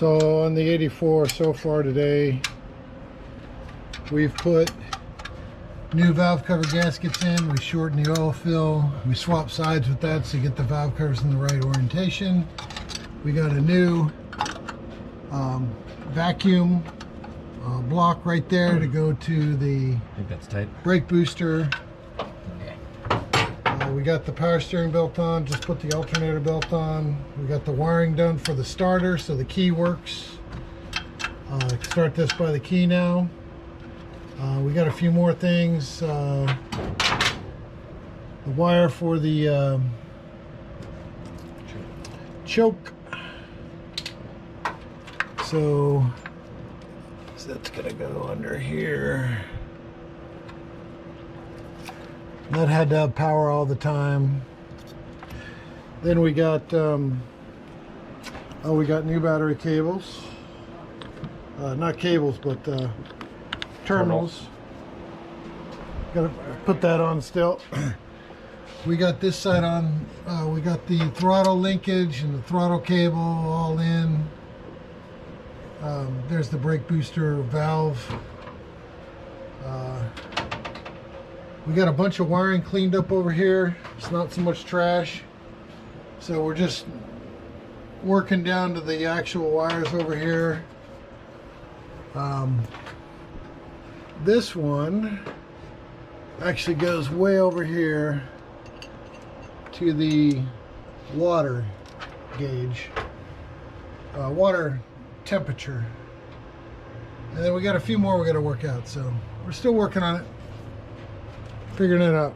So on the 84 so far today, we've put new valve cover gaskets in. We shorten the oil fill. We swap sides with that so you get the valve covers in the right orientation. We got a new vacuum block right there to go to the I think that's tight. brake booster. We got the power steering belt on, just put the alternator belt on. We got the wiring done for the starter so the key works. Start this by the key now. We got a few more things. The wire for the choke. So that's gonna go under here. That had to have power all the time. Then we got we got new battery cables. Not cables, but terminals. Gotta put that on still. We got this side on. We got the throttle linkage and the throttle cable all in. There's the brake booster valve. We got a bunch of wiring cleaned up over here. It's not so much trash. So we're just working down to the actual wires over here. This one actually goes way over here to the water gauge, water temperature. And then we got a few more we got to work out. So we're still working on it. Figuring it out.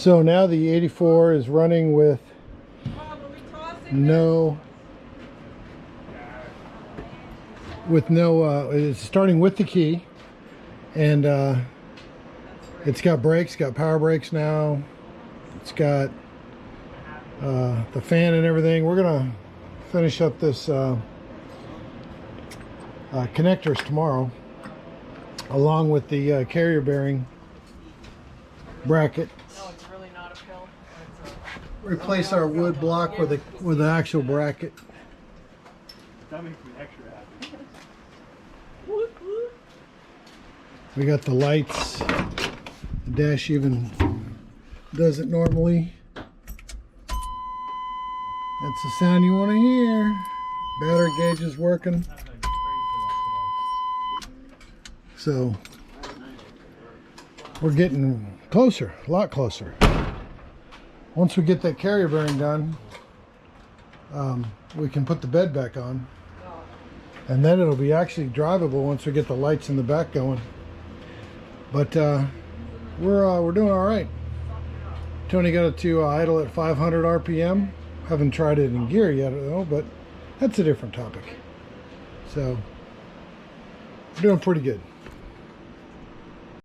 So now the 84 is running with no it's starting with the key, and it's got brakes, got power brakes now. It's got the fan and everything. We're gonna finish up this connectors tomorrow, along with the carrier bearing bracket. No, it's really not a pill. Replace our wood block with an actual bracket. That makes me extra happy. We got the lights. The dash even does it normally. That's the sound you want to hear. Battery gauge is working. So we're getting closer, a lot closer. Once we get that carrier bearing done, we can put the bed back on. And then it'll be actually drivable once we get the lights in the back going. But we're doing all right. Tony got it to idle at 500 RPM. Haven't tried it in gear yet though, but that's a different topic. So we're doing pretty good.